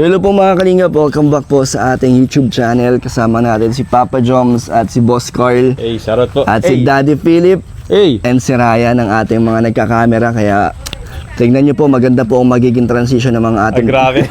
Hello po mga Kalingap, welcome back po sa ating YouTube channel. Kasama natin si Papa Joms at si Boss Carl. Hey, shoutout po. At si Daddy Philip. Hey. And si Ryan ng ating mga nagkakamera. Kaya tingnan nyo po, maganda po ang magiging transition ng mga ating, grabe.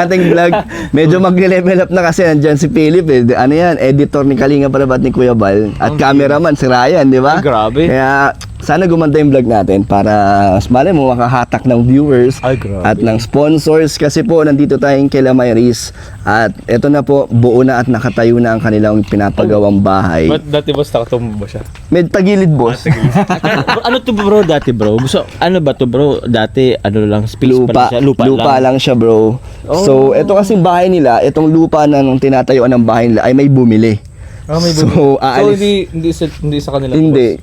ating vlog. Medyo mag-level up na kasi nandyan si Philip eh. Ano yan, editor ni Kalingap Palabat ni Kuya Bal. At cameraman si Ryan, di ba? Ay, grabe. Kaya sana gumanda yung vlog natin para mas malay mo makahatak ng viewers. Ay, grabe. At ng sponsors. Kasi po nandito tayong kila Mayris. At eto na po, buo na at nakatayo na ang kanilang pinapagawang bahay. Ba't dati boss nakatumbo ba siya? Med tagilid, boss. Ano to bro dati bro? Gusto, ano ba to bro? Dati ano lang space pa Lupa, lang siya? lupa lang siya, bro. Oh. So, ito kasing bahay nila, itong lupa na nung tinatayuan ng bahay nila ay may bumili. May So, aalis. hindi sa kanila. Hindi.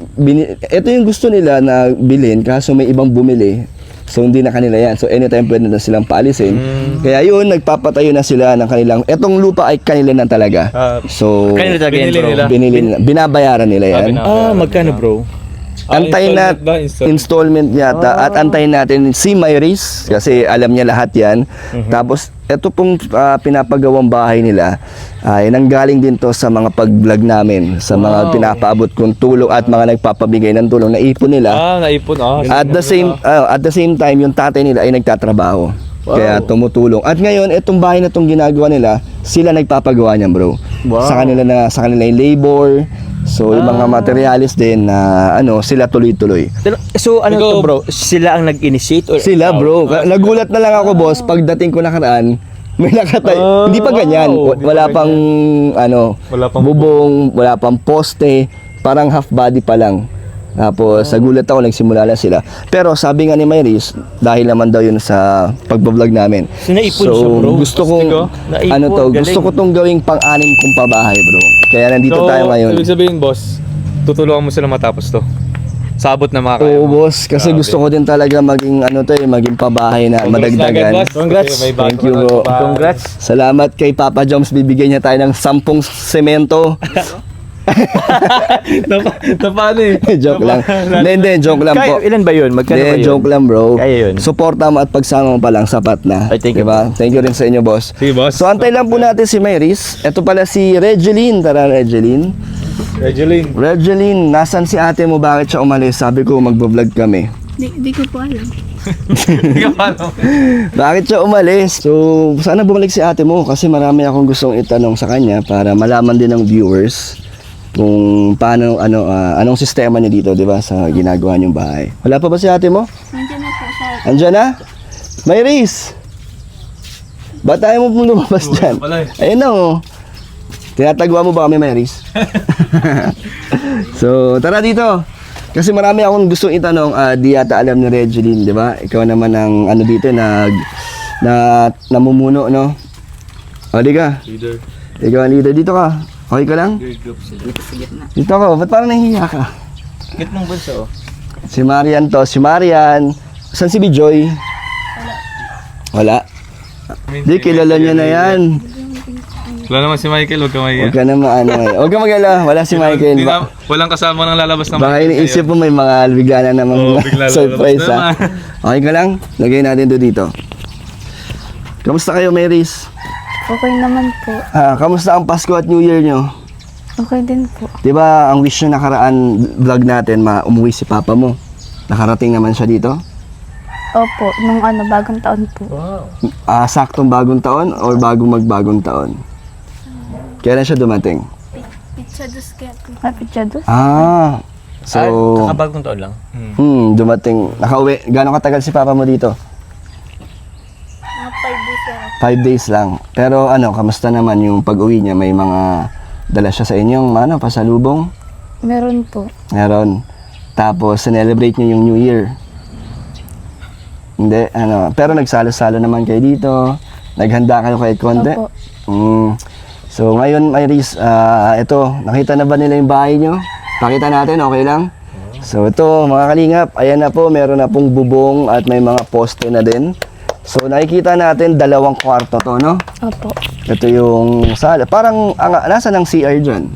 Ito yung gusto nila na bilhin, kaso may ibang bumili. So, hindi na kanila yan. So, anytime pwede na silang paalisin. Kaya yun, nagpapatayo na sila ng kanilang, etong lupa ay kanila na talaga. So, Kanila talaga yan, binili bro. nila. binabayaran nila yan. Magkano bro? Antayin na installment ba? installment yata at antayin natin si Mayris kasi alam niya lahat yan. Tapos ito pong pinapagawang bahay nila ay nanggaling din to sa mga pag-vlog namin, sa mga pinapaabot kong tulong at mga nagpapabigay ng tulong na ipon nila. Naipon. At the same time yung tatay nila ay nagtatrabaho. Kaya tumutulong. At ngayon itong bahay na itong ginagawa nila, sila nagpapagawa niyan, bro. Wow. Sa kanila yung labor. So yung mga materialis din na sila tuloy-tuloy. So ano Ikaw, to bro? Sila ang nag-initiate? Or, Sila, bro. Nagulat na lang ako, boss, pagdating ko nakaraan, may nakatay. Hindi pa ganyan. Wala pang Wala pang bubong, wala pang poste, parang half body pa lang. Tapos nagulat ako, nagsimula na sila. Pero sabi nga ni Mayris, dahil naman daw yun sa pagbablog namin. So, naipon siya, bro. Gusto kong Naipon, galing. gusto ko tong gawing pang-anim kong pabahay, bro. Kaya nandito tayo ngayon. Ibig sabihin boss, tutulungan mo sila matapos to. Sabot na mga kaya Oo, mo. boss, kasi Grabe. gusto ko din talaga maging maging pabahay na madagdagan. Congrats. Kasi may bago Thank you, na bro. pa. Congrats. Salamat kay Papa Joms, bibigyan niya tayo ng 10 semento. Paano eh? Joke lang. Hindi, joke lang po. Ilan ba yun? Magkano ba Hindi, yun? joke lang, bro. Kaya yun. Suporta mo at pagsama mo pa lang, sapat na. Ay, thank you, diba? Thank you rin sa inyo, boss. Sige boss. So, antay lang po natin si Mayris. Ito pala si Regeline. Tara, Regeline. Regeline, nasan si ate mo? Bakit siya umalis? Sabi ko, magbablog kami. Di ko po alam. Bakit siya umalis? So, sana bumalik si ate mo kasi marami akong gustong itanong sa kanya para malaman din ng viewers kung paano, anong sistema niya dito, di ba, sa ginagawa niyong bahay. Wala pa ba si ate mo? Nandiyan na po sa... Andiyan na? Mayris! Ba't tayo mo pong lumabas dyan? pala eh. Ayun na, oh. Tinatagwa mo ba kami, Mayris? So, tara dito. Kasi marami akong gustong itanong, di yata alam ni Regeline, di ba? Ikaw naman ang dito, namumuno, no? O, di ka? Leader. Ikaw ang leader. Dito ka. Okay ka lang? Dito ka. Ba't parang nahihiya ka? Git ng bunso. Si Marian to. Si Marian. Saan si Bijoy? Wala. Di, kilala niya na yan. Wala naman si Michael, huwag ka mahiya. Huwag ka na Huwag ka mag-ala. Wala si Michael. Walang kasama nang lalabas ng Baka iniisip mo may mga bigla na namang bigla surprise, lalabas ha? Okay ka lang? Lagay natin to dito. Kamusta kayo, Mayris? Okay naman po. Kamusta ang Pasko at New Year nyo? Okay din po. Diba, ang wish nyo nakaraan vlog natin, umuwi si Papa mo. Nakarating naman siya dito? Opo, nung bagong taon po. Saktong bagong taon or magbagong taon? Kailan siya dumating? Pitsados kaya po. Pitsados? So, Kakabagong taon lang. dumating. Nakauwi. Gano'ng katagal si Papa mo dito? 5 days yan. 5 days lang. Pero kamusta naman yung pag-uwi niya? May mga dala siya sa inyong pasalubong? Meron po. Meron. Tapos, celebrate niyo yung New Year. Hindi, pero nagsalo-salo naman kayo dito. Naghanda kayo kay konti. Opo. So, ngayon, Mayris, ito, nakita na ba nila yung bahay nyo? Pakita natin, okay lang? So, ito, mga kalingap, ayan na po, meron na pong bubong at may mga poste na din. So, nakikita natin, 2 kwarto to, no? Opo. Ito yung sala. Parang, nasa ng CR dyan?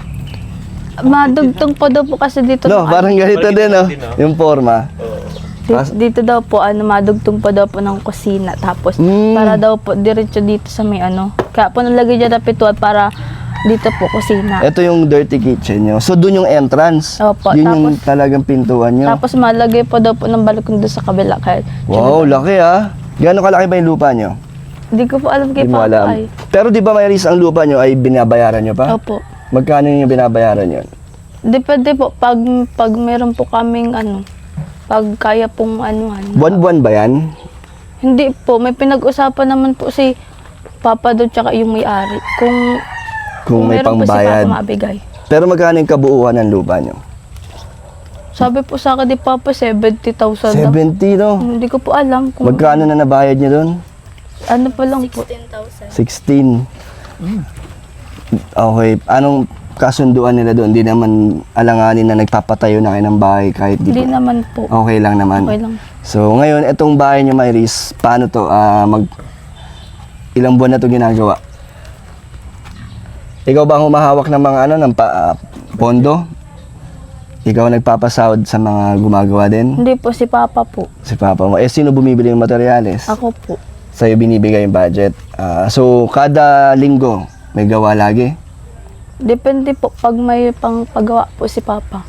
Madugtong po daw po kasi dito. No, ng parang ganito din, no? Yung forma. Dito daw po, madugtong pa daw po ng kusina. Tapos, Mm. para daw po, diretso dito sa may Kaya po nalagay dyan na pintuan para dito po kusina. Ito yung dirty kitchen nyo. So, doon yung entrance. Opo, Yun yung tapos- talagang pintuan nyo. Tapos malagay po daw po ng balkon doon sa kabila. Kaya, Wow, laki ah. Gano'ng kalaki ba yung lupa nyo? Hindi ko po alam kay Hindi mo Papa alam. ay. Pero di ba Mayris, ang lupa nyo ay binabayaran nyo pa? Opo. Magkano yung binabayaran nyo? Depende po, pag meron po kaming pag kaya pong Buwan-buwan ba yan? Hindi po, may pinag-usapan naman po si Papa doon tsaka yung may-ari. Kung may meron po si pangbayad. Papa mabigay. Pero magkano yung kabuuan ng lupa nyo? Sabi po sa akin ni Papa, 70,000 daw. 70 no? Hindi ko po alam kung Magkano na nabayad nyo doon? ano pa lang po. 16. Okay. Anong kasunduan nila doon? Hindi naman alanganin na nagpapatayo na kayo ng bahay kahit di Hindi ba? naman po. Okay lang naman. Okay lang. So, ngayon, itong bahay nyo, Mayris, paano to? Ilang buwan na to ginagawa? Ikaw ba ang humahawak ng mga pondo? Ikaw ang nagpapasahod sa mga gumagawa din? Hindi po, si Papa po. Si Papa mo. Eh, sino bumibili ng materyales? Ako po. Sa'yo binibigay yung budget. So, kada linggo, may gawa lagi? Depende po pag may pang paggawa po si Papa.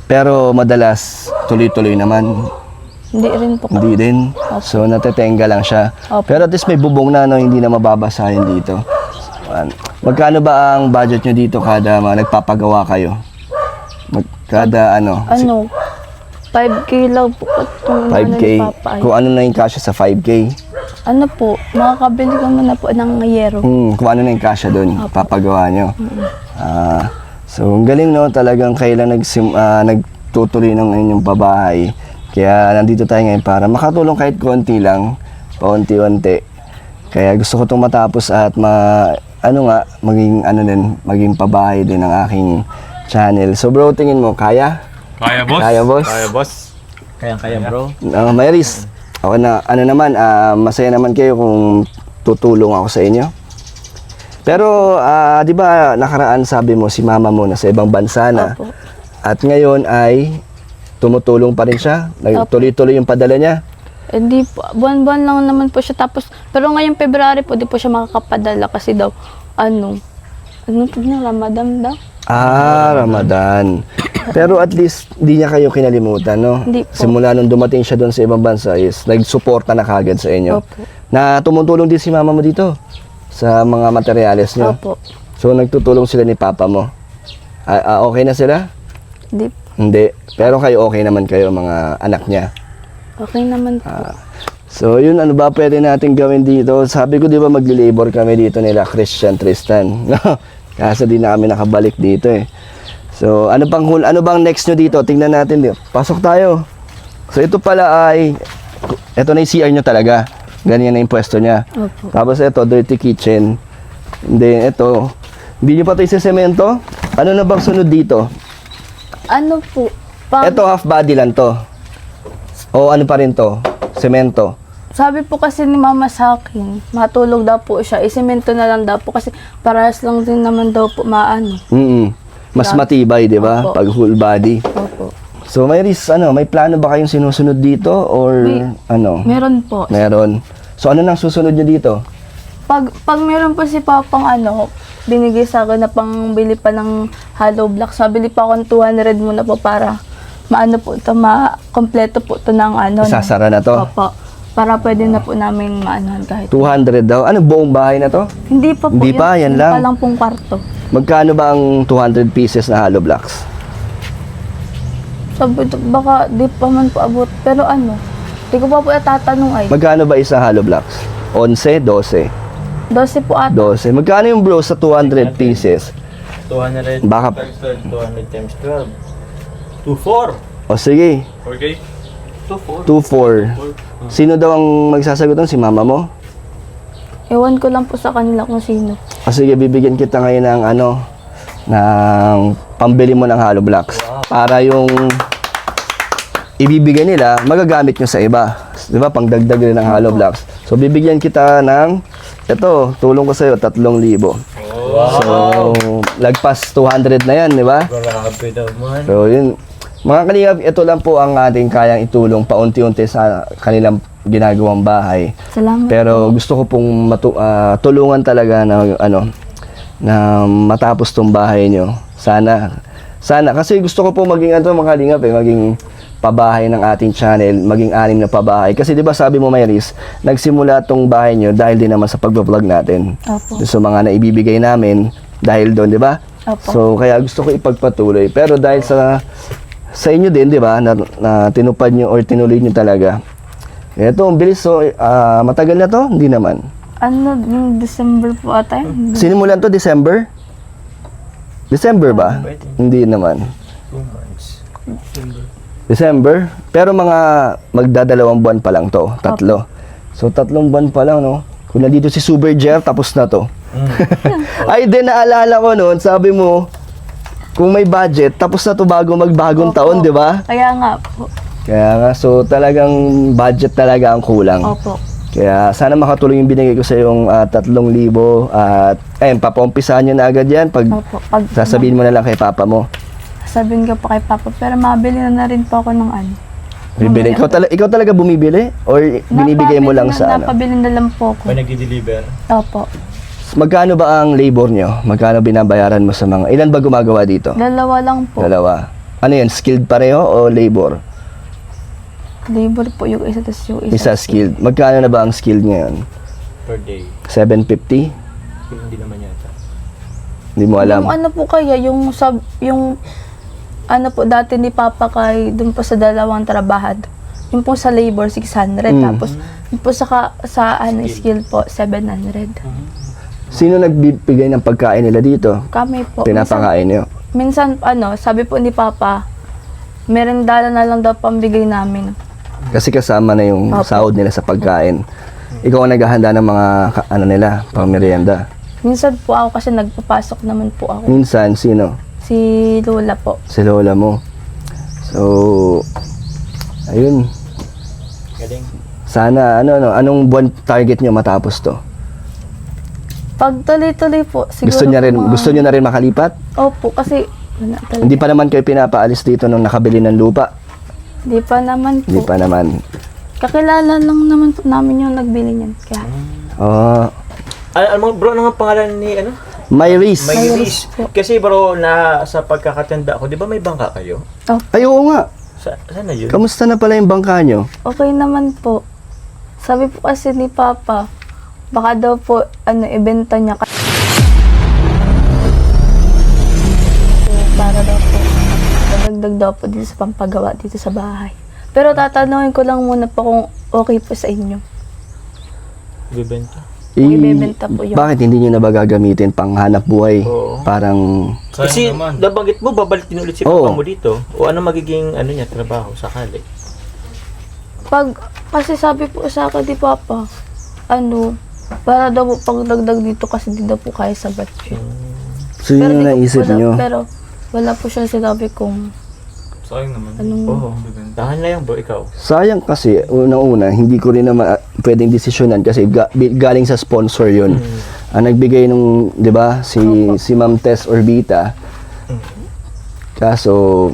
Pero madalas, tuloy-tuloy naman. Hindi rin po. Hindi din. So, natetenga lang siya. Opo. Pero at least may bubong na, no, hindi na mababasahin dito. Magkano ba ang budget nyo dito kada nagpapagawa kayo? Kada 5K lang po. Itong 5K? ni Papa ay. Kung ano na yung kasya sa 5K? Ano po, makakabili ka muna po ng yero. Kung ano na yung kasya doon, papagawa nyo. So, ang galing no, talagang kailan nagtutuloy ng inyong pabahay. Kaya nandito tayo ngayon para makatulong kahit konti lang, paunti-unti. Kaya gusto ko itong matapos at maging pabahay din ng aking channel. So bro, tingin mo, kaya? Kaya, boss. Kaya, boss? Kaya, boss. Kaya bro. Mayris, ako na, masaya naman kayo kung tutulong ako sa inyo. Pero, di ba nakaraan sabi mo si mama mo na sa ibang bansa na Opo. at ngayon ay tumutulong pa rin siya? Tuloy-tuloy yung padala niya? Hindi po, buwan-buwan lang naman po siya. Tapos, pero ngayong February po, di po siya makakapadala kasi daw, Ramadan daw? Ramadan. Pero at least, di niya kayo kinalimutan, no? Hindi po. Simula nung dumating siya doon sa ibang bansa is, nagsuporta na kagad sa inyo. Opo. Na tumutulong din si mama mo dito sa mga materyales niyo. Opo. So, nagtutulong sila ni papa mo. Okay na sila? Di, Hindi. Pero kayo okay naman kayo, mga anak niya. okay naman po. So, yun, ano ba pwede natin gawin dito? Sabi ko, di ba, magli-labor kami dito nila, Christian Tristan. Kaso di na kami nakabalik dito eh. So, ano bang next nyo dito? Tingnan natin dito. Pasok tayo. So, ito pala ito na yung CR nyo talaga. Ganyan na yung pwesto niya. Opo. Tapos ito, dirty kitchen. Then ito, hindi nyo pa ito isa-semento? Ano na bang sunod dito? Ano po, Ito, half body lang to. O ano pa rin to? Semento. sabi po kasi ni Mama sa akin, matulog daw po siya, isemento na lang daw po kasi parehas lang din naman daw po Mas matibay, di ba? Opo. Pag whole body. Opo. So, Mayris, may plano ba kayong sinusunod dito? Or Meron po. Meron. So, ano nang susunod nyo dito? Pag meron po si Papang binigay sa akin na pangbili pa ng hollow block. Sabi pa akong 200 muna po para ma-kompleto po ito ng Isasara na to? Opo. Para pwede na po namin maanohan kahit. 200 daw. Ano, buong bahay na to? Hindi pa po. Hindi pa, yan yun lang. pa lang pong kwarto. Magkano ba ang 200 pieces na hollow blocks? Sabi baka di pa man po abot. Pero di ko pa po tatanong ay. Magkano ba isang hollow blocks? 11, 12? 12 po ata. 12. Magkano yung bro sa 200 pieces? 200 Baka- times 12, 200 times 12. 24. O sige, 4K? 24. 2-4. Sino daw ang magsasagot nun? Si mama mo? Ewan ko lang po sa kanila kung sino. O sige, bibigyan kita ngayon ng ng pambili mo ng hollow blocks. Para yung ibibigay nila, magagamit nyo sa iba. Di ba? Pangdagdag rin ng hollow blocks. So, bibigyan kita ng, tulong ko sa'yo, 3,000. So, lagpas 200 na yan, di ba? Grabe naman. So, yun. Mga kalingap, ito lang po ang ating kayang itulong paunti-unti sa kanilang ginagawang bahay. Salamat. Pero gusto ko pong tulungan talaga na na matapos tong bahay nyo. Sana kasi gusto ko po maging mga kalingap maging pabahay ng ating channel, maging 6 na pabahay. Kasi 'di ba sabi mo, Myris, nagsimula tong bahay nyo dahil din naman sa pagbo-vlog natin. Opo. So mga naibibigay namin dahil doon, 'di ba? Opo. So kaya gusto ko ipagpatuloy. Pero dahil sa inyo din, 'di ba, na tinupad nyo or tinuloy nyo talaga. Ito, ang bilis. So, matagal na to? Hindi naman. Yung December po ata yun. Sinimulan to December? December ba? Hindi naman. 2 months. December? Pero mga magdadalawang buwan pa lang to. 3. So, 3 buwan pa lang, no? Kung nandito si Super Jeff, tapos na to. Ay, din naalala ko noon, sabi mo, kung may budget, tapos na to bago magbagong Opo. taon, di ba? Kaya nga po. Kaya nga, so talagang budget talaga ang kulang. Opo. Kaya sana makatulong yung binigay ko sa yung 3,000 at papaumpisahan nyo na agad yan pag Opo. sasabihin mo na lang kay papa mo. Sabihin ko pa kay Papa, pero mabili na rin po ako ng ano. Bibili. Ikaw talaga bumibili? Or binibigay mo lang sa ano? Napabili na lang po ako. May nagdi-deliver. Opo. Magkano ba ang labor nyo? Magkano binabayaran mo sa mga... Ilan ba gumagawa dito? 2 lang po. 2. Ano yan? Skilled pareho o labor? Labor po yung isa, tapos yung Isa skilled. Magkano na ba ang skilled ngayon? Per day. 750? Hindi naman yata. Hindi mo alam. Yung ano po kaya, yung ano po dati ni Papa kay dun po sa 2 trabahado. Yung po sa labor 600, tapos yung po sa skill po 700. Sino nagbibigay ng pagkain nila dito? Kami po. Pinapakain nyo? Minsan sabi po ni Papa, merendala na lang daw pambigay namin. Kasi kasama na yung Opo. sahod nila sa pagkain. Ikaw ang naghahanda ng mga nila, pang merienda. Minsan po ako kasi nagpapasok naman po ako. Minsan, sino? Si Lola po. Si lola mo. So, ayun. Galing. Sana, anong buwan target nyo matapos to? Pag tuloy-tuloy po, siguro Gusto nyo na rin makalipat? Opo, kasi wala talaga. Hindi pa naman kayo pinapaalis dito nung nakabili ng lupa? Hindi pa naman po. Hindi pa naman. Kakilala lang naman po namin yung nagbili niyan. Kaya, Oh, Ano bro, ano nga pangalan ni ano? Myris. Myris po. Kasi bro, sa pagkakatanda ko, di ba may bangka kayo? Ay, oo nga. Sana yun? Kamusta na pala yung bangka nyo? okay naman po. Sabi po kasi ni Papa, baka daw po, ibenta niya. Para daw po, dadagdag daw po dito sa pampagawa dito sa bahay. Pero tatanungin ko lang muna po kung okay po sa inyo. Bibenta. Ibebenta po yun. Bakit hindi nyo na ba gagamitin pang hanap buhay? Oo. Parang, Kasi nabanggit mo, babalik din ulit si Oo. papa mo dito. O ano magiging niya, trabaho sakali? Kasi sabi po sa akin ni Papa, para daw po pagdagdag dito kasi di daw po kaya sa budget. so yun yung di ko naisip po nyo. Pero wala po siya sinabi kung Sayang naman. Oo. Tahan na yan bro, ikaw. Sayang kasi, unang-una, hindi ko rin naman pwedeng desisyonan kasi galing sa sponsor yun. Ang nagbigay nung, di ba, si Ma'am Tess Orbita. Kaso,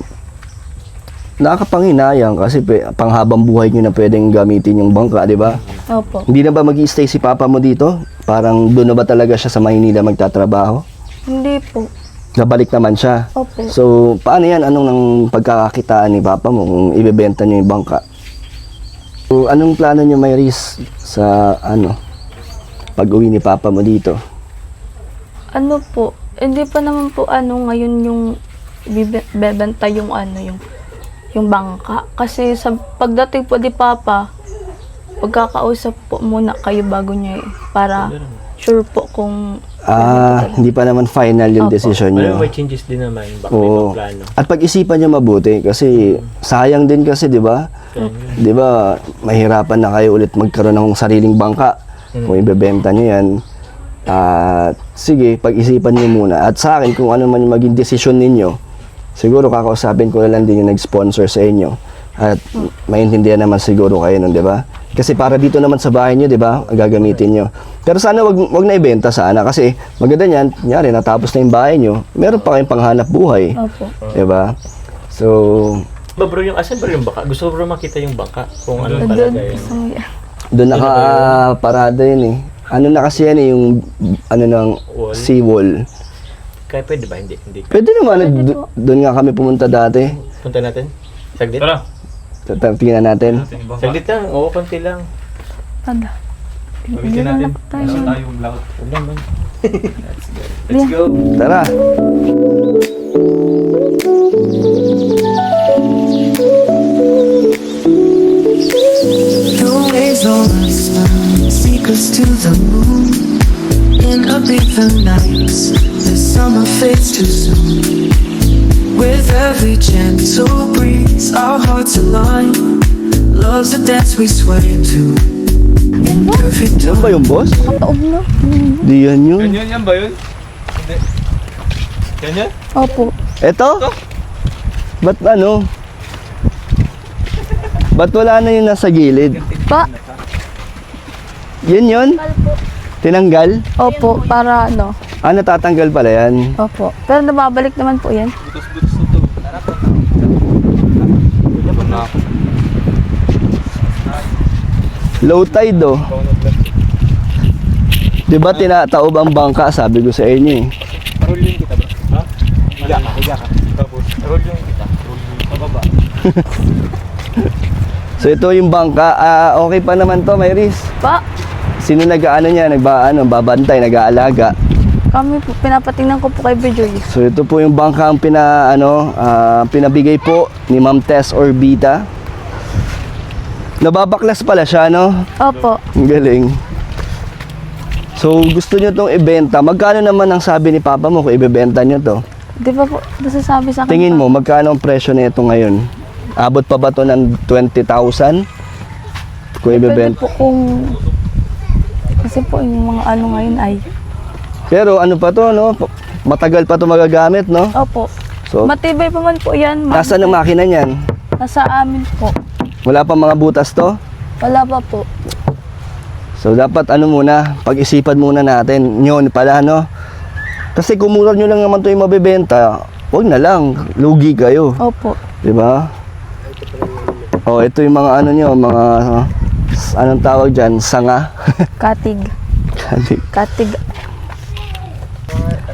nakakapanginayang kasi panghabang buhay nyo na pwedeng gamitin yung bangka, di ba? Opo. Hindi na ba mag-i-stay si Papa mo dito? Parang doon na ba talaga siya sa Maynila magtatrabaho? Hindi po. Nabalik naman siya. Opo. So, paano yan? Anong nang pagkakakitaan ni Papa mo kung ibebenta niyo yung bangka? So, anong plano niyo, Myris, sa pag-uwi ni Papa mo dito? Ano po, hindi pa naman po ngayon yung bebenta yung yung bangka. Kasi sa pagdating po ni Papa, pagkakausap po muna kayo bago niya para sure po kung Hindi pa naman final yung Opo. decision Pero niyo. may changes din naman. Baka may Oo. ibang plano. At pag-isipan niyo mabuti kasi sayang din kasi, 'di ba? 'Di ba? Mahirapan na kayo ulit magkaroon ng sariling bangka kung ibebenta niyo 'yan. At sige, pag-isipan niyo muna. At sa akin kung ano man yung maging desisyon ninyo, siguro kakausapin ko na lang din yung nag-sponsor sa inyo. At maintindihan naman siguro kayo nun, 'di ba? Kasi para dito naman sa bahay niyo, 'di ba? Gagamitin niyo. Pero sana wag na ibenta sana kasi maganda niyan, kunyari natapos na yung bahay niyo, meron pa kayong panghanap buhay. Opo. 'Di ba? So, Ba bro, yung asan bro yung bangka? Gusto ko bro makita yung bangka. Kung ano Doon, talaga yung... sa may- Doon nakaparada yun eh. Ano na kasi yan eh, yung ano ng Wall? seawall. Kaya pwede ba? Hindi. Hindi. Pwede naman, Pwede po. doon nga kami pumunta dati. Punta natin? Saglit? Tara. Tingnan natin. Saglit lang. Oo, konti lang. Tada. Gamitin natin. tayo. Meron tayong lahat. Huwag naman. Let's go. Tara. No waves on us now, seek us to the moon. In a the nights, the summer fades too soon. With every gentle breeze, our hearts align. Love's a dance we sway to. In perfect Yan ba yung boss? Taob na. Di yan yun. Yan ba yun? Hindi. Yan? Opo. Eto? Ba't ano? Ba't wala na yung nasa gilid? Pa. Yan yun? Tinanggal? Opo, para ano. Ah, natatanggal pala yan. Opo. Pero nababalik naman po yan. Butos-butos na to. Tara po. Yaman na ako. Low tide oh. Di ba tinataob ang bangka? Sabi ko sa inyo eh. Rolling kita bro. Ha? Higa ka. Tapos, rolling kita. Rolling. Pababa. So ito yung bangka. Okay pa naman to, Mayris. Pa. Sino nag-ano niya? Babantay, nag-aalaga. Kami po, pinapatingnan ko po kay Bejoy. So ito po yung bangka ang pinabigay po ni Ma'am Tess Orbita. Nababaklas pala siya, no? Opo. Ang galing. So gusto nyo tong ibenta. Magkano naman ang sabi ni Papa mo kung ibebenta nyo to? Di ba po, nasasabi sa akin. Tingin pa, mo, magkano ang presyo nito ngayon? Abot pa ba to ng 20,000? Kung Pwede ibebenta. po kung... Kasi po yung mga ano ngayon ay... Pero ano pa to, no? Matagal pa to magagamit, no? Opo. So, Matibay pa man po yan. ma'am. nasa ng makina niyan? Nasa amin po. Wala pa mga butas to? Wala pa po. So dapat ano muna, pag-isipan muna natin yun pala, no? Kasi kung mura nyo lang naman ito yung mabibenta, wag na lang, lugi kayo, Opo. di ba? Oh, ito yung mga ano nyo, mga anong tawag dyan, sanga. Katig. Katig.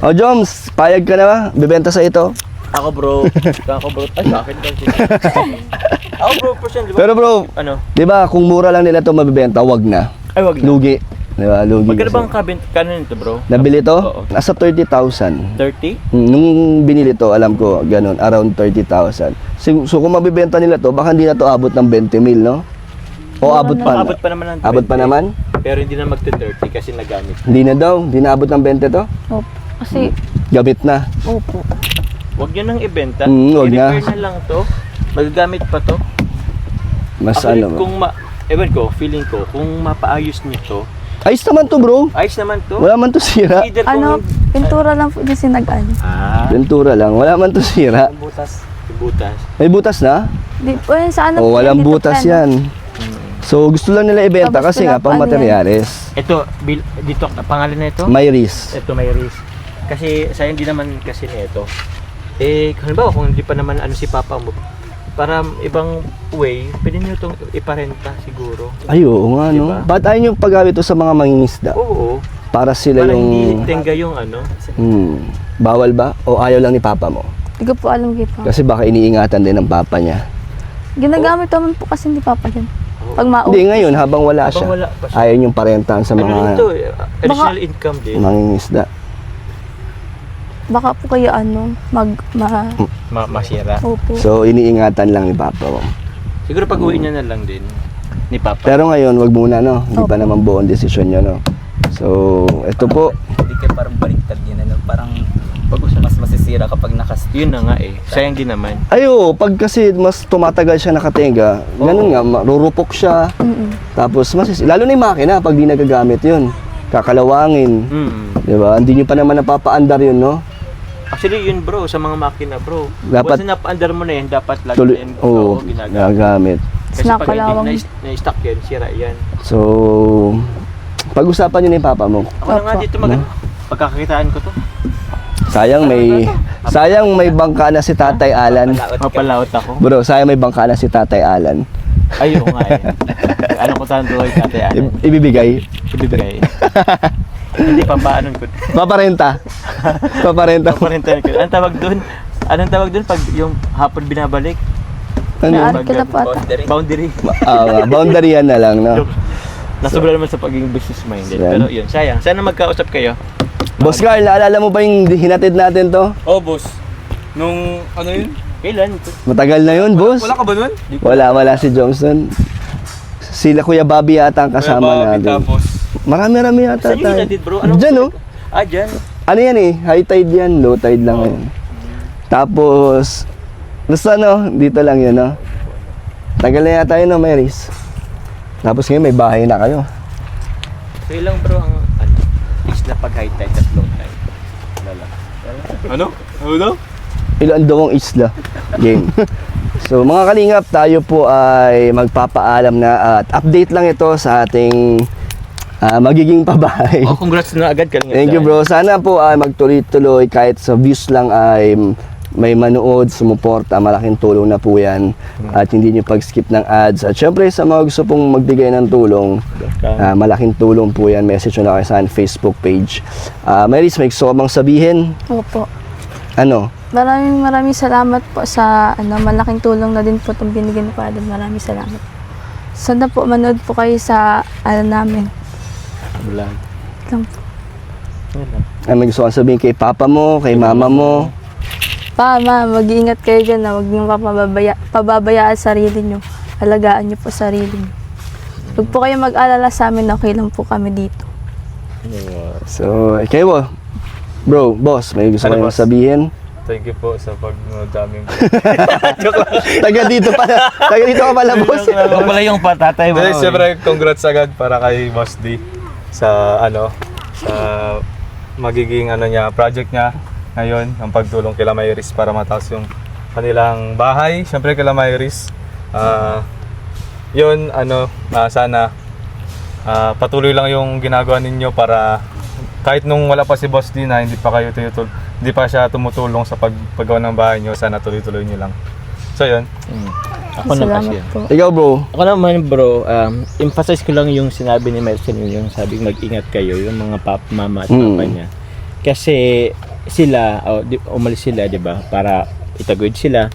Oh, Joms, payag ka na ba? Bibenta sa ito? Ako bro. Ako bro. Ay, sa akin lang. Ako bro, percent, di ba? Pero bro, Ano? di ba kung mura lang nila ito mabibenta, wag na. Ay, wag na. Lugi. Di ba? Lugi. Magkano kasi. bang kano nito bro? Nabili to? Oo. Nasa 30,000. 30? Nung binili to, alam ko, ganun, around 30,000. So kung mabibenta nila to, baka hindi na to abot ng 20 mil, no? O abot pa? Abot pa naman ng 20. Abot pa naman? Pero hindi na magte-30 kasi nagamit. Hindi na daw, hindi na abot ng 20 to? Opo. Kasi, Gamit na. opo. Huwag nyo nang ibenta. Wag na. I-repair na lang to. Magagamit pa to. Mas Actually, ano. kung ewan ko, feeling ko, kung mapaayos nyo to, Ayos naman to, bro. ayos naman to. Wala man to sira. Either Ano, kung... pintura lang po din sinagaan. Pintura lang, wala man to sira. Butas. Butas. May butas na? Di po yun sa ano O, po walang yan, dito butas po yan. So, gusto lang nila ibenta Tapos kasi nga, wala pa pang yan. materyales. Ito, dito, pangalan na ito? May risk. Ito may risk. Kasi sayang din naman kasi nito. Eh, halimbawa kung hindi pa naman ano si Papa mo, para ibang way, pwede nyo itong iparenta siguro. Ay, oo nga, no? Diba? Ba't ayaw nyo paggamit to sa mga mangingisda? Oo. Para sila Para yung... hindi tenga yung ano. Bawal ba? O ayaw lang ni Papa mo? Di ko po alam kita. Kasi baka iniingatan din ng Papa niya. Ginagamit naman po kasi hindi Papa yan. Pag Hindi, ngayon, habang wala Habang siya, wala pa siya. ayaw niyong parentahan sa Ano mga ito, additional income din. mangingisda. Baka po kayo ano, Masira. opo. So, iniingatan lang ni Papa mo. Siguro pag uwi niya na lang din ni Papa. Pero ngayon, wag muna, no? Hindi pa Opo. naman buong desisyon niya, no? So, ito po. Hindi kayo parang baliktad yun, ano? Parang mas masisira kapag Yun na nga eh. Sayang din naman. Ayo, pag kasi mas tumatagal siya nakatenga, ganun nga, marurupok siya. Tapos, lalo na yung makina, pag di nagagamit yun. Kakalawangin. Di ba? Hindi nyo pa naman napapaandar yun, no? Actually yun bro, sa mga makina bro. Dapat- Once na napaandar mo na yan, dapat lagi Tuloy, yan oo, ginagamit. gagamit. Kasi pag Nakalawang. hindi na-stock yan, sira yan. So, pag-usapan nyo ni Papa mo. Ako na nga Opo. dito pagkakakitaan ko to. Sayang Sayang may bangka na si Tatay Alan. Mapalaot ako. Bro, sayang may bangka na si Tatay Alan. Ay, oo nga eh. Ano ko saan tuloy sa ate Alan? Ibibigay. Ibibigay. Hindi pa paano ko. Paparenta. Paparenta. Paparintan ko. Anong tawag doon? Anong tawag doon pag yung hapon binabalik? May Ano? arkila po ata. Boundary. Boundary yan na lang, no? Nasobra naman sa pagiging business minded. Yan. Pero yun, sayang. Sana magkausap kayo. Boss Carl, naalala mo ba yung hinatid natin to? Oh, boss. Nung ano yun? Kailan? Matagal na yun, boss. Wala ka ba nun? Wala si Johnson. Sila Kuya Bobby yata ang kasama natin. Tapos, Marami yata Saan yung tayo. hinatid, bro? Anong- Diyan, oh. Ah, dyan. Ano yan eh, high tide yan, low tide lang yan. Tapos, basta no, dito lang yun, no? Tagal na yata yun, no, Marys? Tapos ngayon may bahay na kayo. So ilang bro ang isla pag high tide at low tide? Lala. ano? Ano daw? Ilan daw ang isla? Game. So mga kalingap, tayo po ay magpapaalam na at update lang ito sa ating magiging pabahay. Oh, congrats na agad ka. Thank you bro. Sana po ay magtuloy-tuloy kahit sa views lang ay may manood, sumuporta, malaking tulong na po yan. At hindi nyo pag-skip ng ads. At syempre sa mga gusto pong magbigay ng tulong, malaking tulong po yan. Message nyo na kayo sa aking Facebook page. Marys, may gusto ka bang sabihin? Opo. Ano? Maraming salamat po sa malaking tulong na din po itong binigyan ni Father. Maraming salamat. Sana po manood po kayo sa namin. Vlog. Lang po. May gusto kang sabihin kay papa mo, kay mama mo? Pa, ma, mag-iingat kayo dyan na huwag niyo pababayaan sarili niyo. Alagaan niyo po sarili niyo. Huwag po kayo mag-alala sa amin, okay lang po kami dito. So, kayo bro, boss, may gusto Ano, kang boss? sabihin? Thank you po sa pagdaming Taga dito ka pala, boss. Huwag pala yung patatay mo. Then, siyempre, congrats agad para kay Boss D sa sa magiging niya, project niya ngayon, ang pagtulong kila Mayris para mataas yung kanilang bahay. Siyempre kila Mayris, yun, sana patuloy lang yung ginagawa ninyo para kahit nung wala pa si Boss D na hindi pa siya tumutulong sa paggawa ng bahay nyo, sana tuloy-tuloy nyo lang. So yun. Ako na Salamat kasi. po. Ikaw, bro. Ako naman bro, emphasize ko lang yung sinabi ni Melson, yung sabing mag-ingat kayo, yung mga mama at papa niya. Kasi sila, umalis sila, di ba? Para itaguyod sila.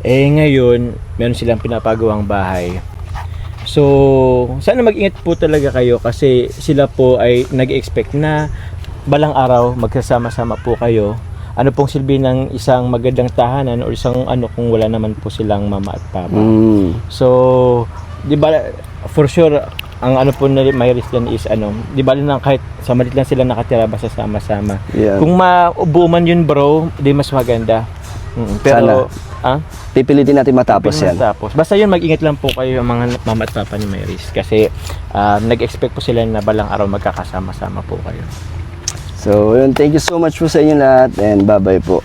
Eh ngayon, meron silang pinapagawang bahay. So, sana mag-ingat po talaga kayo kasi sila po ay nag-expect na balang araw magsasama-sama po kayo. Ano pong silbi ng isang magandang tahanan o isang kung wala naman po silang mama at papa. So, di ba, for sure, ang po na Mayris dyan is di ba lang kahit sa malit lang sila nakatira basta sama-sama. Yeah. Kung mabuo man yun bro, di mas maganda. Pero, Pipilitin natin matapos yan. Tapos, basta yun, mag-ingat lang po kayo yung mga mama at papa ni Mayris kasi nag-expect po sila na balang araw magkakasama-sama po kayo. So, yun, thank you so much po sa inyo lahat and bye-bye po.